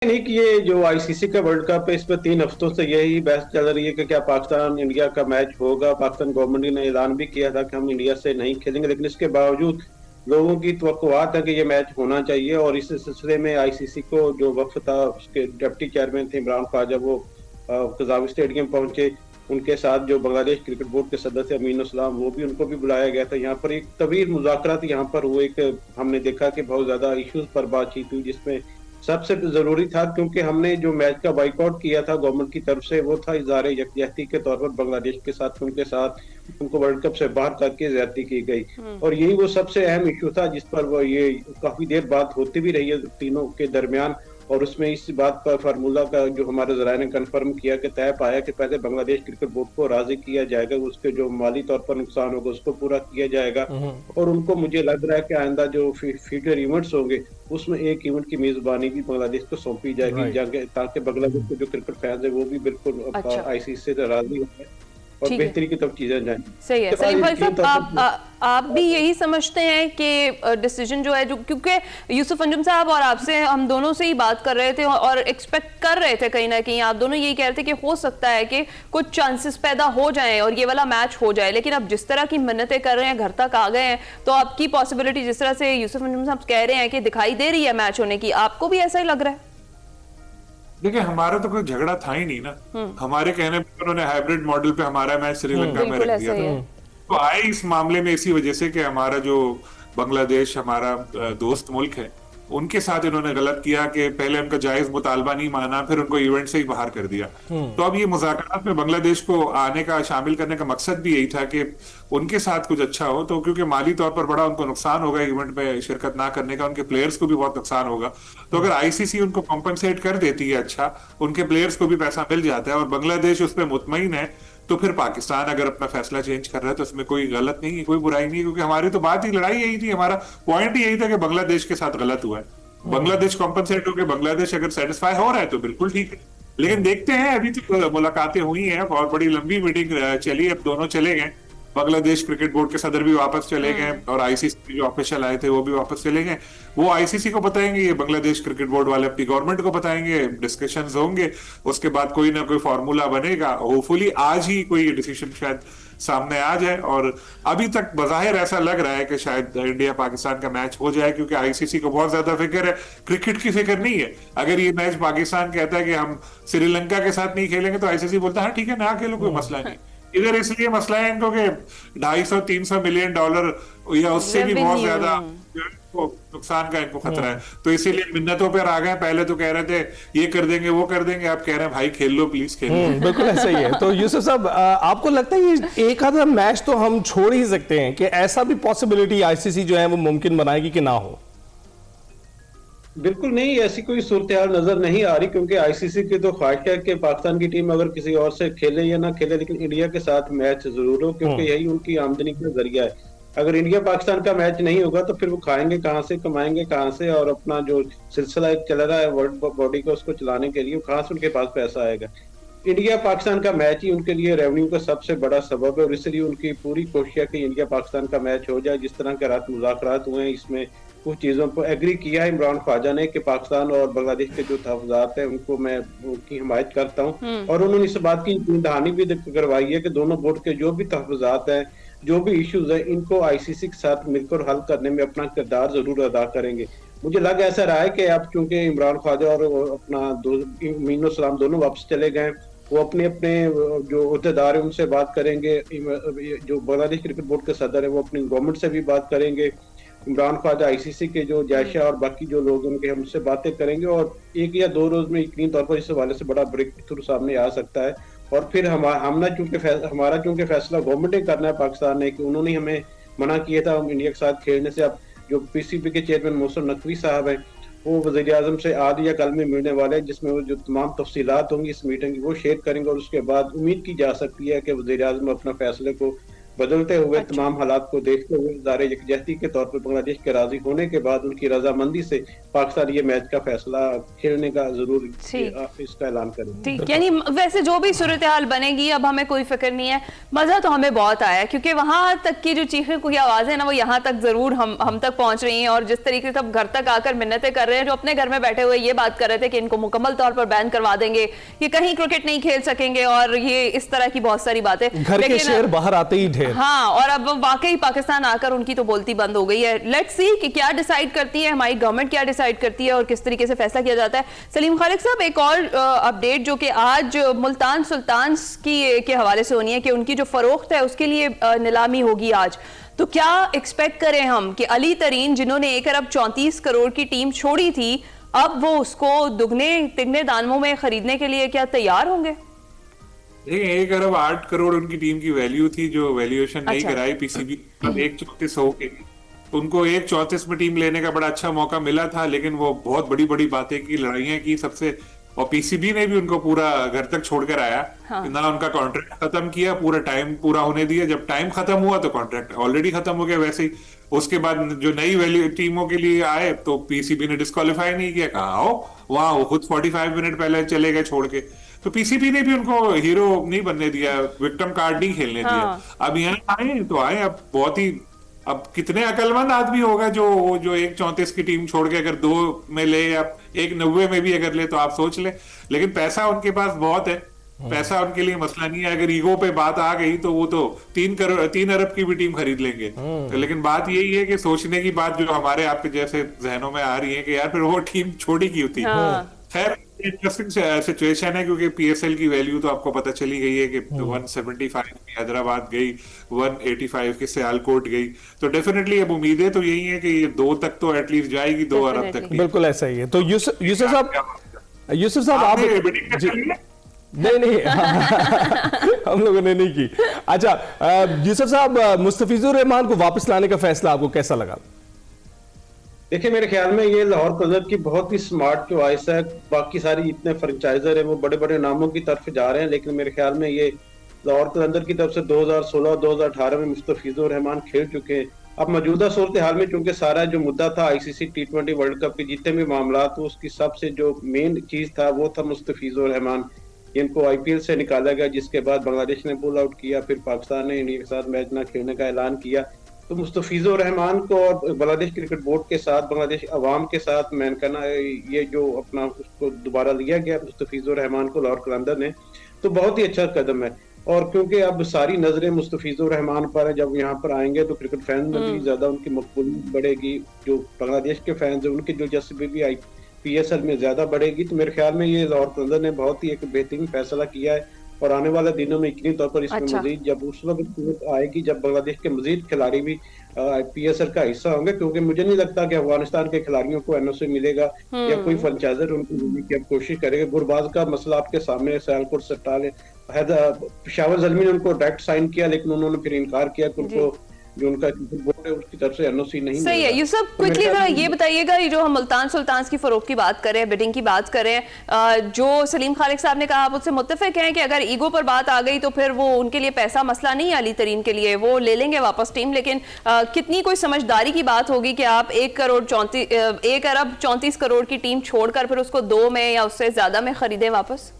नहीं कि ये जो आईसीसी का वर्ल्ड कप है, इस पर 3 हफ्तों से यही बहस चल रही है कि क्या पाकिस्तान इंडिया का मैच होगा। पाकिस्तान गवर्नमेंट ने ऐलान भी किया था कि हम इंडिया से नहीं खेलेंगे, लेकिन इसके बावजूद लोगों की तवक्कुआत है कि ये मैच होना चाहिए। और इस सिलसिले में आईसीसी को जो वक्त था, उसके डिप्टी चेयरमैन थे इमरान ख्वाजा, वो कज़ावी स्टेडियम पहुंचे। उनके साथ जो बांग्लादेश क्रिकेट बोर्ड के सदस्य अमीन असलाम, वो भी, उनको भी बुलाया गया था। यहाँ पर एक तवील मुज़ाकरात यहाँ पर हुए। हमने देखा कि बहुत ज्यादा इश्यूज पर बातचीत हुई, जिसमें सबसे जरूरी था, क्योंकि हमने जो मैच का बाइकआउट किया था गवर्नमेंट की तरफ से, वो था इज़हार यकजहती के तौर पर बांग्लादेश के साथ। उनके साथ उनको वर्ल्ड कप से बाहर करके ज्यादती की गई। और यही वो सबसे अहम इशू था जिस पर वो ये काफी देर बात होती भी रही है तीनों के दरमियान। और उसमें इस बात पर फार्मूला का जो हमारे जराये ने कंफर्म किया कि तय पाया कि पहले बांग्लादेश क्रिकेट बोर्ड को राजी किया जाएगा, उसके जो माली तौर पर नुकसान होगा उसको पूरा किया जाएगा। और उनको, मुझे लग रहा है कि आइंदा जो फ्यूचर इवेंट्स होंगे, उसमें एक इवेंट की मेजबानी भी बांग्लादेश को सौंपी जाएगी, राइट। ताकि बांग्लादेश के जो क्रिकेट फैंस है वो भी बिल्कुल अच्छा, आईसीसी से राजी हो जाए और ठीक है। बेहतरी की तरफ चीजें जाएं। सही है। इसके बाद सलीम भाई यकीन साहब, तौर पर आप भी यही समझते हैं कि डिसीजन जो है, जो क्योंकि यूसुफ अंजुम साहब और आपसे, हम दोनों से ही बात कर रहे थे और एक्सपेक्ट कर रहे थे कहीं ना कहीं, आप दोनों यही कह रहे थे कि हो सकता है कि कुछ चांसेस पैदा हो जाएं और ये वाला मैच हो जाए। लेकिन अब जिस तरह की मिन्नतें कर रहे हैं, घर तक आ गए हैं, तो आपकी पॉसिबिलिटी जिस तरह से यूसुफ अंजुम साहब कह रहे हैं कि दिखाई दे रही है मैच होने की, आपको भी ऐसा ही लग रहा है? देखिए, हमारा तो कोई झगड़ा था ही नहीं ना। हमारे कहने पर उन्होंने हाइब्रिड मॉडल पे हमारा मैच श्रीलंका में बिल्कुल रख ऐसा दिया ही था। है। तो आए इस मामले में इसी वजह से कि हमारा जो बांग्लादेश हमारा दोस्त मुल्क है, उनके साथ इन्होंने गलत किया कि पहले उनका जायज मुतालबा नहीं माना, फिर उनको इवेंट से ही बाहर कर दिया। तो अब ये मुज़ाकरात में बांग्लादेश को आने का, शामिल करने का मकसद भी यही था कि उनके साथ कुछ अच्छा हो। तो क्योंकि माली तौर पर बड़ा उनको नुकसान होगा इवेंट में शिरकत ना करने का, उनके प्लेयर्स को भी बहुत नुकसान होगा। तो अगर आईसीसी उनको कॉम्पनसेट कर देती है, अच्छा, उनके प्लेयर्स को भी पैसा मिल जाता है और बांग्लादेश उस पर मुतमईन है, तो फिर पाकिस्तान अगर अपना फैसला चेंज कर रहा है तो उसमें कोई गलत नहीं है, कोई बुराई नहीं है। क्योंकि हमारी तो बात ही, लड़ाई यही थी, हमारा पॉइंट ही यही था कि बांग्लादेश के साथ गलत हुआ है। बांग्लादेश कॉम्पनसेट होकर बांग्लादेश अगर सेटिस्फाई हो रहा है तो बिल्कुल ठीक है। लेकिन देखते हैं, अभी तो मुलाकातें हुई हैं, बहुत बड़ी लंबी मीटिंग चली, अब दोनों चले गए। बांग्लादेश क्रिकेट बोर्ड के सदर भी वापस चले गए और आईसीसी जो ऑफिशियल आए थे वो भी वापस चले गए। वो आईसीसी को बताएंगे, ये बांग्लादेश क्रिकेट बोर्ड वाले अपनी गवर्नमेंट को बताएंगे, डिस्कशंस होंगे, उसके बाद कोई ना कोई फॉर्मूला बनेगा। होपफुली आज ही कोई डिसीजन शायद सामने आ जाए। और अभी तक बज़ाहिर ऐसा लग रहा है कि शायद इंडिया पाकिस्तान का मैच हो जाए, क्योंकि आईसीसी को बहुत ज्यादा फिक्र है, क्रिकेट की फिक्र नहीं है। अगर ये मैच पाकिस्तान कहता है कि हम श्रीलंका के साथ नहीं खेलेंगे, तो आईसीसी बोलता है हाँ ठीक है, ना खेलो, कोई मसला नहीं। इधर इसलिए मसला है इनको कि 250-300 मिलियन डॉलर या उससे भी बहुत ज्यादा नुकसान का इनको खतरा है। तो इसीलिए मिन्नतों पर आ गए। पहले तो कह रहे थे ये कर देंगे वो कर देंगे, आप कह रहे हैं भाई खेल लो, प्लीज खेल लो। बिल्कुल ऐसा ही है। तो यूसुफ साहब, आपको लगता है ये एक आधा मैच तो हम छोड़ ही सकते हैं, कि ऐसा भी पॉसिबिलिटी आईसीसी जो है वो मुमकिन बनाएगी कि ना हो? बिल्कुल नहीं, ऐसी कोई सूरत हाल नजर नहीं आ रही, क्योंकि आईसीसी की तो ख्वाहिश है कि पाकिस्तान की टीम अगर किसी और से खेले या ना खेले, लेकिन इंडिया के साथ मैच जरूर हो, क्योंकि यही उनकी आमदनी का जरिया है। अगर इंडिया पाकिस्तान का मैच नहीं होगा तो फिर वो खाएंगे कहाँ से, कमाएंगे कहाँ से, और अपना जो सिलसिला एक चल रहा है वर्ल्ड बॉडी को, उसको चलाने के लिए कहाँ से उनके पास पैसा आएगा। इंडिया पाकिस्तान का मैच ही उनके लिए रेवेन्यू का सबसे बड़ा सबब है, और इसलिए उनकी पूरी कोशिश है कि इंडिया पाकिस्तान का मैच हो जाए। जिस तरह के रात मुज़ाकरात हुए हैं, इसमें कुछ चीज़ों पर एग्री किया है इमरान ख्वाजा ने कि पाकिस्तान और बांग्लादेश के जो तहफ़्फ़ुज़ात हैं उनको मैं उनकी हिमायत करता हूँ। और उन्होंने इस बात की दहानी भी करवाई है कि दोनों बोर्ड के जो भी तहफ़्फ़ुज़ात हैं, जो भी इश्यूज हैं, इनको आईसीसी के साथ मिलकर हल करने में अपना किरदार जरूर अदा करेंगे। मुझे लग ऐसा रहा है कि अब चूंकि इमरान ख्वाजा और अपना अमीन सलाम दोनों वापस चले गए, वो अपने अपने जो अहदेदार है उनसे बात करेंगे। जो बांग्लादेश क्रिकेट बोर्ड के सदर है वो अपनी गवर्नमेंट से भी बात करेंगे। इमरान ख्वाजा आईसीसी के जो जयशाह और बाकी जो लोग उनके, हमसे बातें करेंगे, और 1 या 2 रोज में यकीनी तौर पर इस हवाले से बड़ा ब्रेक थ्रू सामने आ सकता है। और फिर हमारा चूंकि फैसला गवर्नमेंट ने करना है पाकिस्तान ने, कि उन्होंने हमें मना किया था हम इंडिया के साथ खेलने से। अब जो पीसीबी के चेयरमैन मोहसिन नकवी साहब हैं, वो वज़ीर आज़म से आज या कल में मिलने वाले हैं, जिसमें वो जो तमाम तफसीलात होंगी इस मीटिंग की वो शेयर करेंगे। और उसके बाद उम्मीद की जा सकती है कि वज़ीर आज़म अपना फैसले को बदलते हुए तमाम हालात को देखते हुए ज़ाहिर यकजहती के तौर पर बांग्लादेश के राजी होने के बाद उनकी रजामंदी से पाकिस्तान ये मैच का फैसला खेलने का जरूर इसका ऐलान करेंगे। ठीक, यानी वैसे जो भी सूरत हाल बनेगी अब हमें कोई फिक्र नहीं है। मजा तो हमें बहुत आया क्योंकि वहां तक की जो चीखें की आवाजें ना वो यहाँ तक जरूर हम तक पहुंच रही हैं, और जिस तरीके से सब घर तक आकर मिन्नतें कर रहे हैं, जो अपने घर में बैठे हुए ये बात कर रहे थे कि इनको मुकम्मल तौर पर बैन करवा देंगे, ये कहीं क्रिकेट नहीं खेल सकेंगे, और ये इस तरह की बहुत सारी बातें, घर के शेर बाहर आते ही ढेर। हाँ, और अब वाकई पाकिस्तान आकर उनकी तो बोलती बंद हो गई है। लेट्स सी कि क्या डिसाइड करती है हमारी गवर्नमेंट, क्या डिसाइड करती है और किस तरीके से फैसला किया जाता है। सलीम खालिक साहब, एक और अपडेट जो कि आज मुल्तान सुल्तान्स के हवाले से होनी है कि उनकी जो फरोख्त है उसके लिए नीलामी होगी आज, तो क्या एक्सपेक्ट करें हम कि अली तरीन जिन्होंने 1 अरब 34 करोड़ की टीम छोड़ी थी, अब वो उसको दुगने तिगने दामों में खरीदने के लिए क्या तैयार होंगे? देखिए 1 अरब 8 करोड़ उनकी टीम की वैल्यू थी, जो वैल्यूएशन नहीं कराई पीसीबी, 1/34 हो गई। उनको 1/34 में टीम लेने का बड़ा अच्छा मौका मिला था, लेकिन वो बहुत बड़ी बड़ी बातें की, लड़ाइयां की सबसे, और पीसीबी ने भी उनको पूरा घर तक छोड़कर आया। हाँ। ना उनका कॉन्ट्रैक्ट खत्म किया, पूरा टाइम पूरा होने दिया, जब टाइम खत्म हुआ तो कॉन्ट्रैक्ट ऑलरेडी खत्म हो गया वैसे ही। उसके बाद जो नई वैल्यू टीमों के लिए आए तो पीसीबी ने डिस्क्वालीफाई नहीं किया, कहा आओ वहां, वो खुद 45 मिनट पहले चले गए छोड़ के। तो पीसीबी ने भी उनको हीरो नहीं बनने दिया, विक्टिम कार्ड नहीं खेलने दिया। अब यहाँ आए तो आए, अब बहुत ही, अब कितने अकलमंद आदमी होगा जो 1/34 की टीम छोड़ के अगर 2 में ले या 1/90 में भी अगर ले, तो आप सोच ले। लेकिन पैसा उनके पास बहुत है, पैसा उनके लिए मसला नहीं है। अगर ईगो पे बात आ गई तो वो तो 3 अरब की भी टीम खरीद लेंगे। तो लेकिन बात यही है कि सोचने की बात जो हमारे आपके जैसे जहनों में आ रही है कि यार फिर वो टीम छोड़ी क्यों थी। खैर इंटरेस्टिंग सिचुएशन है, क्योंकि पीएसएल की वैल्यू तो आपको पता चली गई है कि 175 की हैदराबाद गई, 185 की सियालकोट गई, तो डेफिनेटली अब उम्मीदें तो यही है कि ये 2 तक तो एटलीस्ट जाएगी, 2 अरब तक। बिल्कुल ऐसा ही है। तो यूसुफ साहब आप नहीं हम लोगों ने नहीं की। अच्छा यूसुफ साहब, मुस्तफिजुर रहमान को वापस लाने का फैसला आपको कैसा लगा? देखिए मेरे ख्याल में ये लाहौर कलंदर की बहुत ही स्मार्ट चॉइस है। बाकी सारी इतने फ्रेंचाइजर है वो बड़े बड़े नामों की तरफ जा रहे हैं, लेकिन मेरे ख्याल में ये लाहौर कलंदर की तरफ से 2016-2018 में मुस्तफिजुर रहमान खेल चुके हैं। अब मौजूदा सूरत हाल में चूंकि सारा जो मुद्दा था आईसीसी T20 वर्ल्ड कप के जितने भी मामला, तो उसकी सबसे जो मेन चीज था वो था मुस्तफिजुर रहमान, इनको आईपीएल से निकाला गया, जिसके बाद बांग्लादेश ने पुल आउट किया, फिर पाकिस्तान ने इंडिया के साथ मैच न खेलने का ऐलान किया। तो मुस्तफिजुर रहमान को और बांग्लादेश क्रिकेट बोर्ड के साथ, बांग्लादेश अवाम के साथ, मैं कहना ये जो अपना उसको दोबारा लिया गया मुस्तफिजुर रहमान को लाहौर कलंदर ने, तो बहुत ही अच्छा कदम है। और क्योंकि अब सारी नजरें मुस्तफिजुर रहमान पर है, जब यहाँ पर आएंगे तो क्रिकेट फैंस में भी ज्यादा उनकी मकबूलियत बढ़ेगी, जो बांग्लादेश के फैंस है उनकी दिलचस्पी भी आईपीएल में ज्यादा बढ़ेगी। तो मेरे ख्याल में ये लाहौर कलंदर ने बहुत ही एक बेहतरीन फैसला किया है, और आने वाले दिनों में यकीनी तौर पर इसमें मजीद जब उस वक्त आएगी जब बांग्लादेश के मजीद खिलाड़ी भी पीएसएल का हिस्सा होंगे, क्योंकि मुझे नहीं लगता कि अफगानिस्तान के खिलाड़ियों को एनओसी मिलेगा या कोई फ्रेंचाइजर उनको मिलने की कोशिश करेगा। गुरबाज का मसला आपके सामने, सियालकोट सट्टाल, पेशावर ज़ल्मी ने उनको डायरेक्ट साइन किया, लेकिन उन्होंने फिर इनकार किया कि उनको जो उनका बोर्ड है उसकी तरफ से एनओसी नहीं। सही है। यूसुफ, क्विकली जरा ये बताइएगा, ये जो हम मुल्तान सुल्तान्स की फरोख्त की बात कर रहे हैं, बिडिंग की बात कर रहे हैं, जो सलीम खालिक साहब ने कहा, आप उससे मुत्तफिक हैं कि अगर ईगो पर बात आ गई तो फिर वो उनके लिए पैसा मसला नहीं है, अली तरीन के लिए वो ले लेंगे वापस टीम, लेकिन कितनी कोई समझदारी की बात होगी कि आप 1 अरब 34 करोड़ की टीम छोड़कर फिर उसको 2 में या उससे ज्यादा में खरीदें वापस?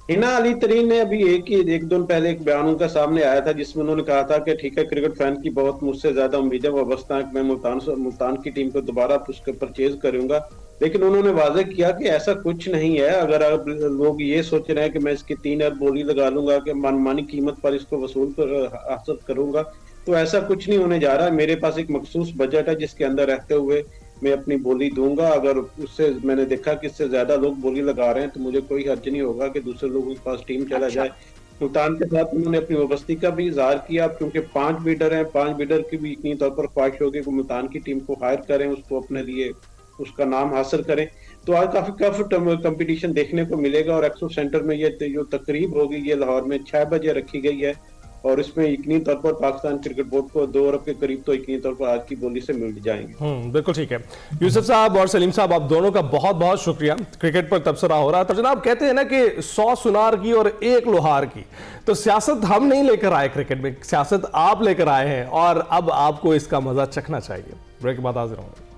हिना अली तरीन ने अभी एक दिन पहले एक बयान उनका सामने आया था, जिसमें उन्होंने कहा था कि ठीक है, क्रिकेट फैन की बहुत मुझसे ज्यादा उम्मीदें वाबस्ता है, मैं मुल्तान की टीम को दोबारा उसके परचेज करूंगा, लेकिन उन्होंने वाज़ेह किया कि ऐसा कुछ नहीं है। अगर आप लोग ये सोच रहे हैं कि मैं इसकी 3 अरब बोली लगा लूंगा कि मनमानी कीमत पर इसको वसूल हासिल करूंगा, तो ऐसा कुछ नहीं होने जा रहा। मेरे पास एक मखसूस बजट है जिसके अंदर रहते हुए मैं अपनी बोली दूंगा। अगर उससे मैंने देखा कि इससे ज्यादा लोग बोली लगा रहे हैं तो मुझे कोई हर्ज नहीं होगा कि दूसरे लोगों के पास टीम चला जाए। मुल्तान के साथ उन्होंने अपनी वाबस्ती का भी इजहार किया, क्योंकि 5 बिडर हैं, 5 बिडर की भी यकीनी तौर पर ख्वाहिश होगी कि मुल्तान की टीम को हायर करें, उसको अपने लिए उसका नाम हासिल करें। तो आज काफी कंपटीशन देखने को मिलेगा, और एक्सो सेंटर में ये जो तकरीब होगी ये लाहौर में 6 बजे रखी गई है, और इसमें यकीनी तौर पर पाकिस्तान क्रिकेट बोर्ड को 2 अरब के करीब तो यकीनी तौर पर आज की बोली से मिल जाएंगे। बिल्कुल ठीक है। यूसुफ साहब और सलीम साहब, आप दोनों का बहुत बहुत शुक्रिया। क्रिकेट पर तबसरा हो रहा है। तो जनाब कहते हैं ना कि 100 सुनार की और 1 लोहार की, तो सियासत हम नहीं लेकर आए क्रिकेट में, सियासत आप लेकर आए हैं और अब आपको इसका मजा चखना चाहिए। ब्रेक के बाद हाजिर होंगे।